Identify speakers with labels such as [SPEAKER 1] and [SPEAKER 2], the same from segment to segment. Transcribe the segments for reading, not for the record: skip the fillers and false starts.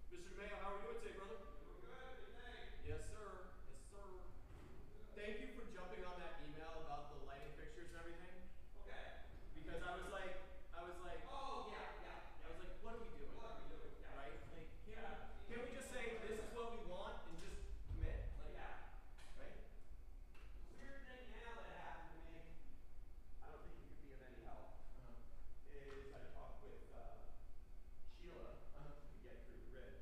[SPEAKER 1] Mr. DeMayo, how are we doing today, brother?
[SPEAKER 2] Doing good, good day.
[SPEAKER 1] Yes, sir. Yes, sir. Thank you for jumping on that email about the lighting fixtures and everything.
[SPEAKER 2] Okay.
[SPEAKER 1] Because I was like,
[SPEAKER 2] oh yeah.
[SPEAKER 1] I was like, what are we doing?
[SPEAKER 2] What are we doing? Yeah.
[SPEAKER 1] Right? Like, can we just say this is what we want and just commit? Like,
[SPEAKER 2] Yeah.
[SPEAKER 1] right?
[SPEAKER 2] Weird thing now that happened to me, I don't think it could be of any help, is I talked with Sheila to get through the ridge.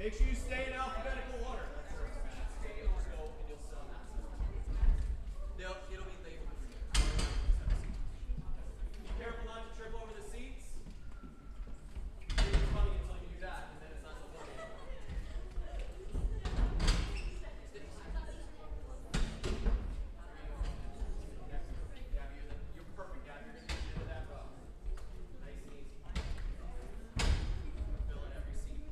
[SPEAKER 1] Make sure you stay in alphabetical order. Just go and you'll sit on that side. It'll be late. Be careful not to trip over the seats. It's funny until you do that, and then it's not so funny anymore. Gabby, you're perfect, Gabby. You're going to get into that row. Nice and easy. Fill in every seat.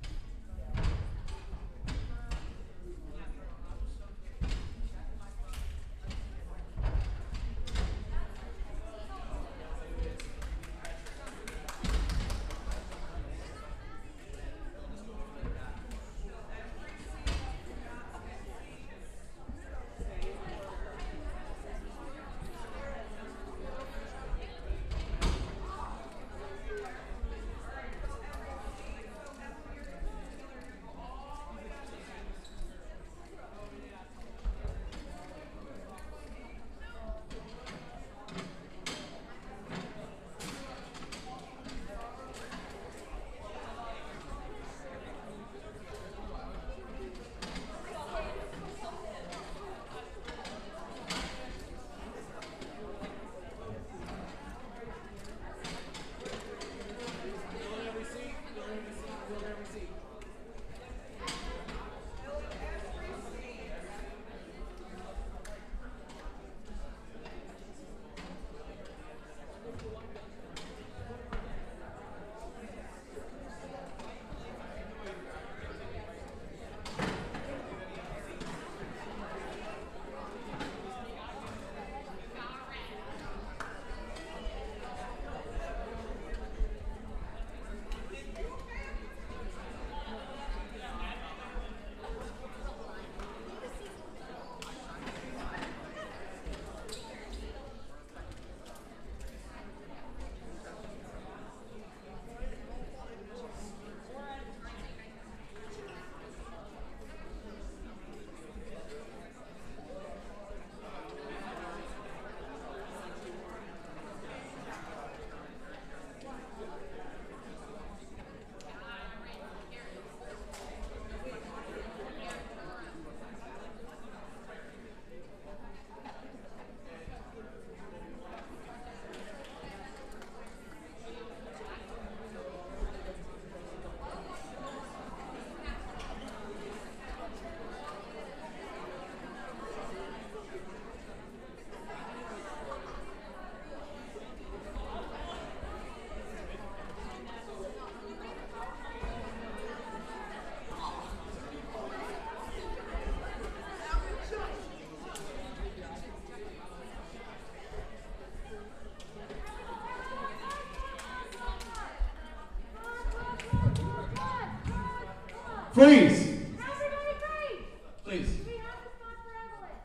[SPEAKER 3] Freeze!
[SPEAKER 4] Everybody freeze!
[SPEAKER 3] Please.
[SPEAKER 4] We have the spot for Evelyn.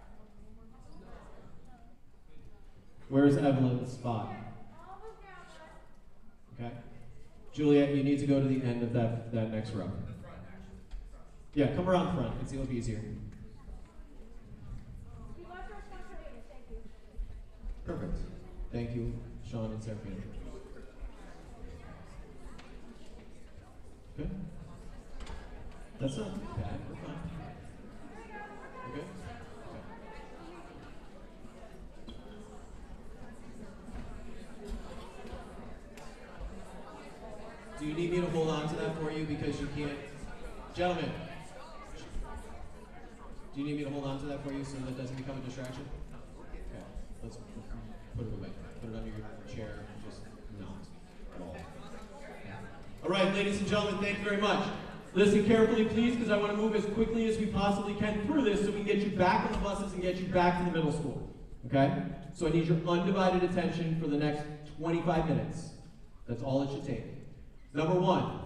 [SPEAKER 3] Where's Evelyn's spot?
[SPEAKER 4] Almost down, but
[SPEAKER 3] Okay. Juliet, you need to go to the end of that next row. Yeah, come around front. It'll be easier.
[SPEAKER 4] we left our spot for Amy. Thank you.
[SPEAKER 3] Perfect. Thank you, Sean and Serafina. Good. That's not bad. We're fine. You good? Okay. Do you need me to hold on to that for you because you can't? Gentlemen, do you need me to hold on to that for you so that doesn't become a distraction? Okay, let's put it away. Put it under your chair. Just not at all. All right, ladies and gentlemen, thank you very much. Listen carefully, please, because I want to move as quickly as we possibly can through this so we can get you back on the buses and get you back to the middle school. Okay? So I need your undivided attention for the next 25 minutes. That's all it should take. Number one,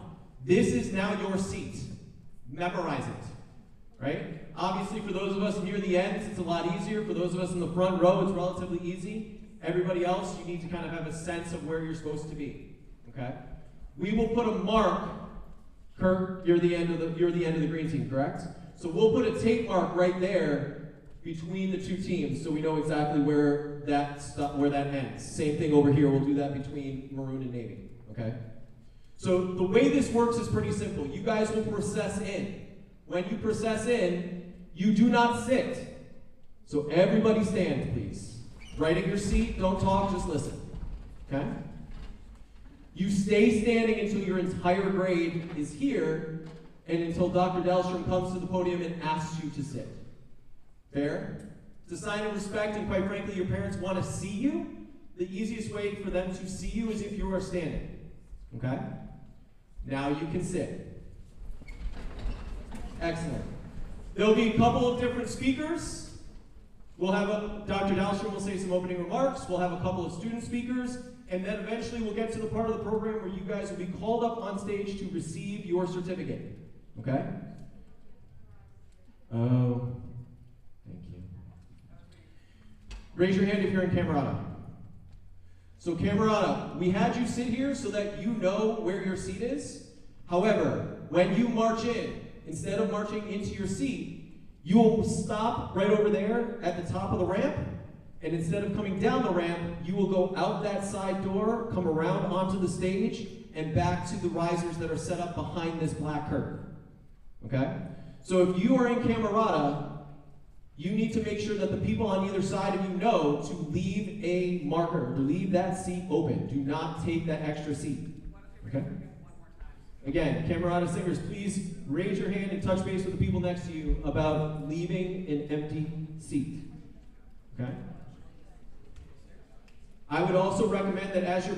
[SPEAKER 3] this is now your seat. Memorize it. Right? Obviously, for those of us near the ends, it's a lot easier. For those of us in the front row, it's relatively easy. Everybody else, you need to kind of have a sense of where you're supposed to be. Okay? We will put a mark. Kirk, you're the end of the green team, correct? So we'll put a tape mark right there between the two teams, so we know exactly where that ends. Same thing over here. We'll do that between maroon and navy. Okay. So the way this works is pretty simple. You guys will process in. when you process in, you do not sit. So everybody stand, please. Right at your seat, don't talk, just listen. Okay? You stay standing until your entire grade is here and until Dr. Dahlstrom comes to the podium and asks you to sit. Fair? It's a sign of respect, and quite frankly, your parents want to see you. The easiest way for them to see you is if you are standing. Okay? Now you can sit. Excellent. There'll be a couple of different speakers. We'll have Dr. Dahlstrom will say some opening remarks. We'll have a couple of student speakers. And then eventually we'll get to the part of the program where you guys will be called up on stage to receive your certificate. Okay? Oh, thank you. Raise your hand if you're in Camerata. So Camerata, we had you sit here so that you know where your seat is. However, when you march in, instead of marching into your seat, you will stop right over there at the top of the ramp. And instead of coming down the ramp, you will go out that side door, come around onto the stage, and back to the risers that are set up behind this black curtain. Okay? So if you are in Camerata, you need to make sure that the people on either side of you know to leave a marker, to leave that seat open. Do not take that extra seat. Okay? Again, Camerata singers, please raise your hand and touch base with the people next to you about leaving an empty seat. Okay? I would also recommend that as you're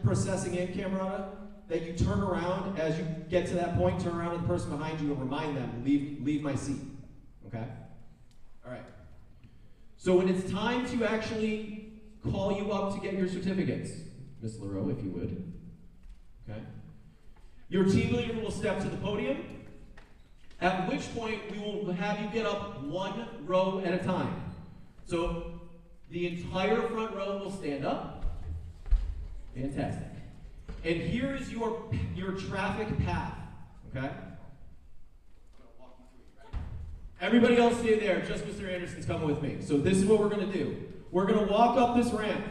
[SPEAKER 3] processing in Camerata, that you turn around as you get to that point, turn around to the person behind you and remind them, leave my seat. Okay? All right. So when it's time to actually call you up to get your certificates, Miss LaRoe, if you would. Okay? Your team leader will step to the podium, at which point we will have you get up one row at a time. So the entire front row will stand up. Fantastic. And here is your traffic path, okay? Everybody else stay there, just Mr. Anderson's coming with me. So this is what we're gonna do. We're gonna walk up this ramp.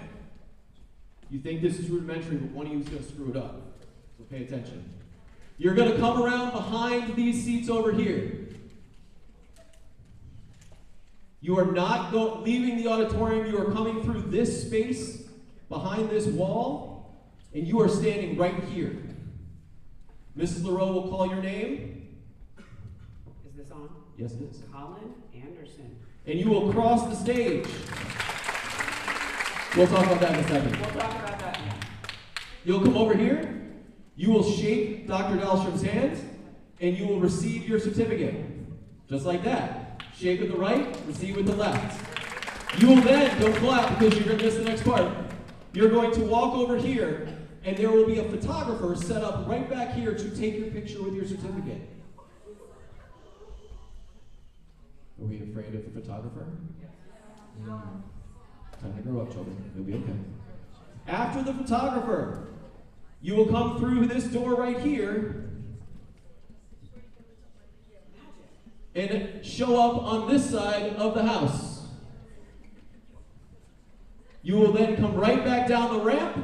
[SPEAKER 3] You think this is rudimentary, but one of you is gonna screw it up. So pay attention. You're gonna come around behind these seats over here. You are not leaving the auditorium, you are coming through this space behind this wall, and you are standing right here. Mrs. LaRoe will call your name.
[SPEAKER 2] Is this on?
[SPEAKER 3] Yes, it is.
[SPEAKER 2] Colin Anderson.
[SPEAKER 3] And you will cross the stage. We'll talk about that in a second.
[SPEAKER 2] We'll talk about that now.
[SPEAKER 3] You'll come over here, you will shake Dr. Dahlstrom's hand, and you will receive your certificate. Just like that. Shake with the right, receive with the left. You will then, don't clap because you're going to miss the next part. You're going to walk over here, and there will be a photographer set up right back here to take your picture with your certificate. Are we afraid of the photographer? Time to grow up, children. You'll be okay. After the photographer, you will come through this door right here and show up on this side of the house. You will then come right back down the ramp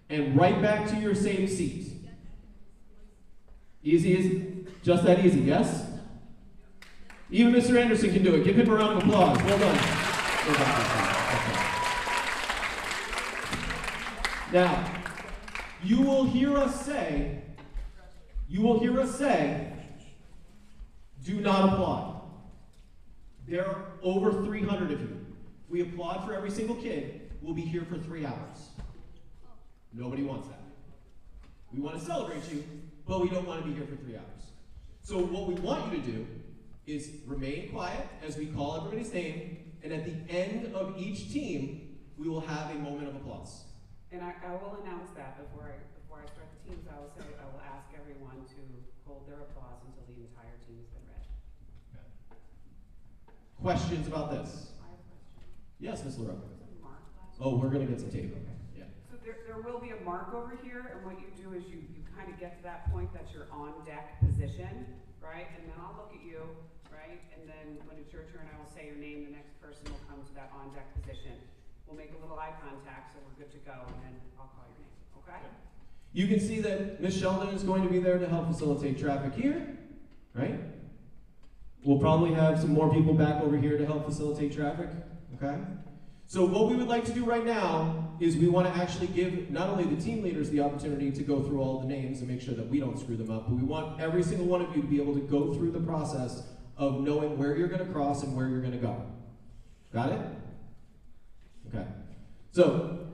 [SPEAKER 3] and right back to your same seat. Easy as just that easy, yes? Even Mr. Anderson can do it. Give him a round of applause. Well done. Well done. Okay. Now, you will hear us say, do not applaud. There are over 300 of you. If we applaud for every single kid, we'll be here for 3 hours. Nobody wants that. We want to celebrate you, but we don't want to be here for 3 hours. So what we want you to do is remain quiet as we call everybody's name, and at the end of each team, we will have a moment of applause.
[SPEAKER 2] And I will announce that before I start the teams. I will ask everyone to hold their applause until the entire team has been read.
[SPEAKER 3] Okay. Questions about this?
[SPEAKER 2] I have a question.
[SPEAKER 3] Yes, Ms. LaRoe.
[SPEAKER 2] Was it Mark last
[SPEAKER 3] Oh, we're going to get some tape. Okay. Yeah.
[SPEAKER 2] So there will be a mark over here, and what you do is you kind of get to that point that you're on deck position, right? And then I'll look at you, right? And then when it's your turn, I will say your name. The next person will come to that on deck position. We'll make a little eye contact so we're good to go, and then I'll call your name, okay?
[SPEAKER 3] You can see that Ms. Sheldon is going to be there to help facilitate traffic here, right? We'll probably have some more people back over here to help facilitate traffic, okay? So what we would like to do right now is we want to actually give not only the team leaders the opportunity to go through all the names and make sure that we don't screw them up, but we want every single one of you to be able to go through the process of knowing where you're going to cross and where you're going to go. Got it? Okay. So,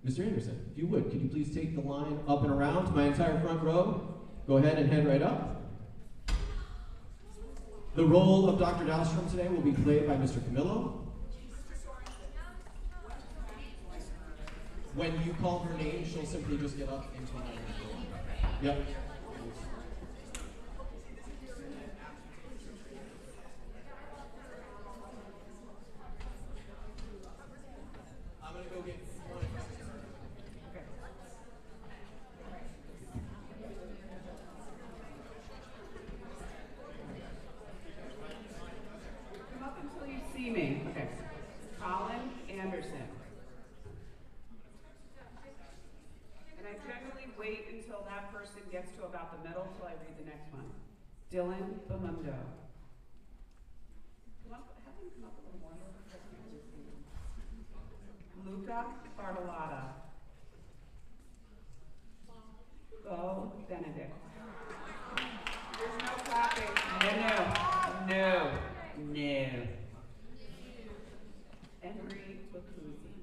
[SPEAKER 3] Mr. Anderson, if you would, could you please take the line up and around to my entire front row? Go ahead and head right up. The role of Dr. Dahlstrom today will be played by Mr. Camillo. When you call her name, she'll simply just get up into line. Yep. I'm gonna go get one.
[SPEAKER 2] Okay. Come up until you see me. Okay. Colin Anderson. And I generally wait until that person gets to about the middle till I read the next one. Dylan Bamundo. Come up, have him come up a little more. Luca Bartolotta. Bo Benedict. There's no clapping. No. Henry Bacuzzi.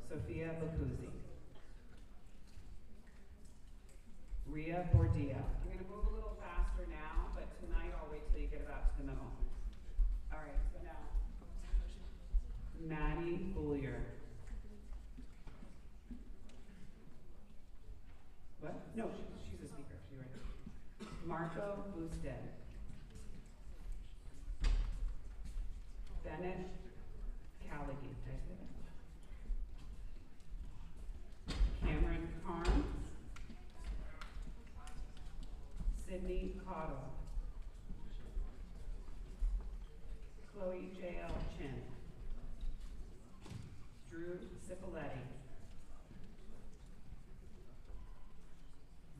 [SPEAKER 2] Sophia Bacuzzi. Ria Bordia. I'm going to move a little faster now, but tonight I'll wait till you get about to the middle. All right, so now, Maddie Boulier. What? No, she's a speaker. She's right. Marco Boosted. Bennett Callaghan. Did I say that? Cameron Carnes. Sydney Cottle. Chloe J.L. Chin. Drew Cipoletti.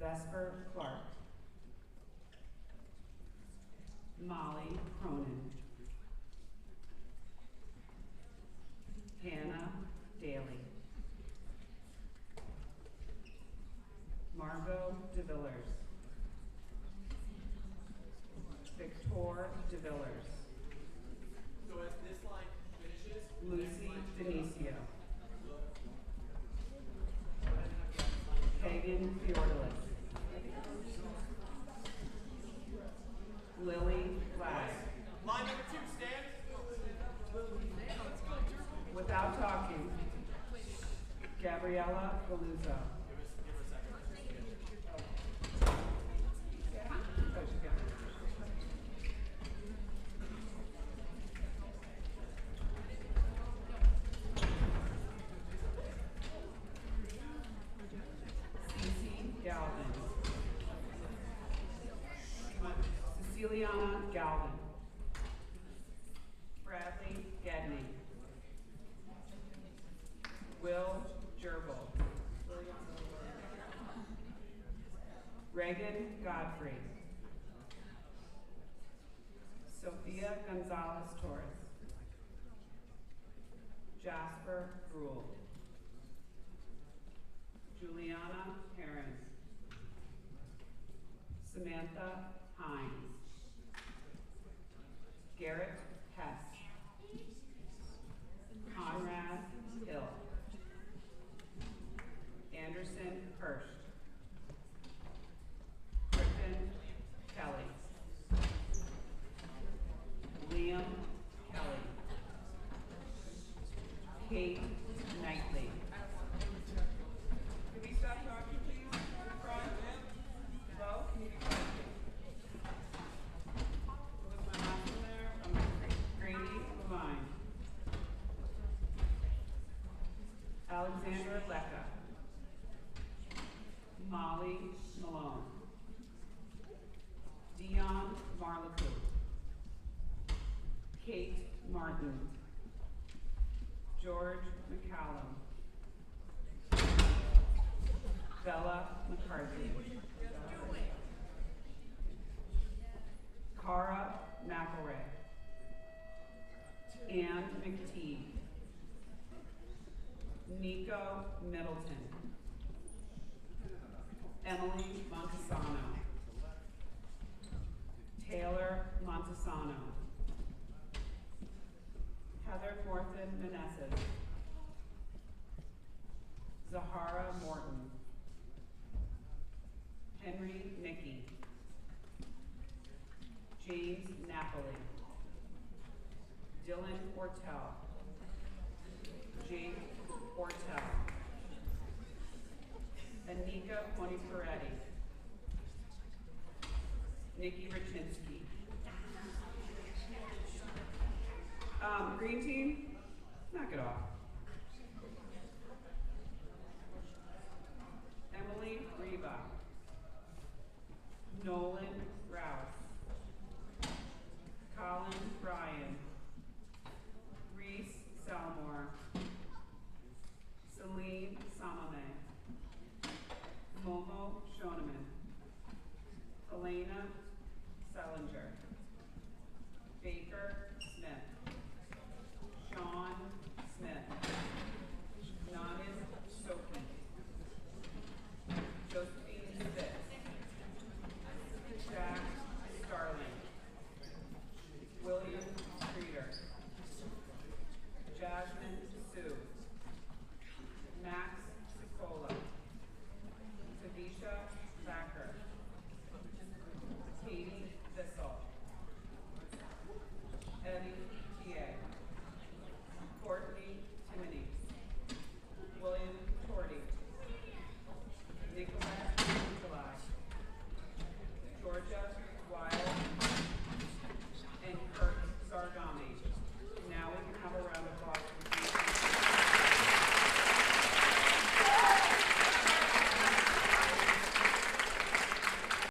[SPEAKER 2] Vesper Clark. Molly Cronin. Hannah Daly. Margot DeVillers. Victor DeVillers.
[SPEAKER 1] So as this line finishes,
[SPEAKER 2] Lucy Denisio. Pagan Fiordalis. Lily Flagg.
[SPEAKER 1] line number 2, stand.
[SPEAKER 2] Without talking. Gabriella Galuzzo.
[SPEAKER 1] Give her a second.
[SPEAKER 2] Oh, she got it. Cece Galvin. Ceciliana Galvin. Bradley Gedney. Will Gerbil. Reagan Godfrey. Sophia Gonzalez Torres. Jasper Gruel. Juliana Heron. Samantha Hines. Garrett Hess. Conrad Hill. Anderson Hirsch. Griffin Kelly. Liam Kelly. Kate Knightley. Can we stop talking, please? Front. Bo, can you be quiet? What was my last one there? Grady Levine. Alexandra Lecca. Molly Malone. Dion Marlaku. Kate Martin. George McCallum. Bella McCarthy. Middleton. Emily Montesano. Taylor Montesano. Heather Thornton Meneses. Zahara Morton. Henry Nicky. James Napoli. Dylan Ortel. Jake Ortel. Anika Poniperetti. Nikki Rachinsky. Green team, knock it off.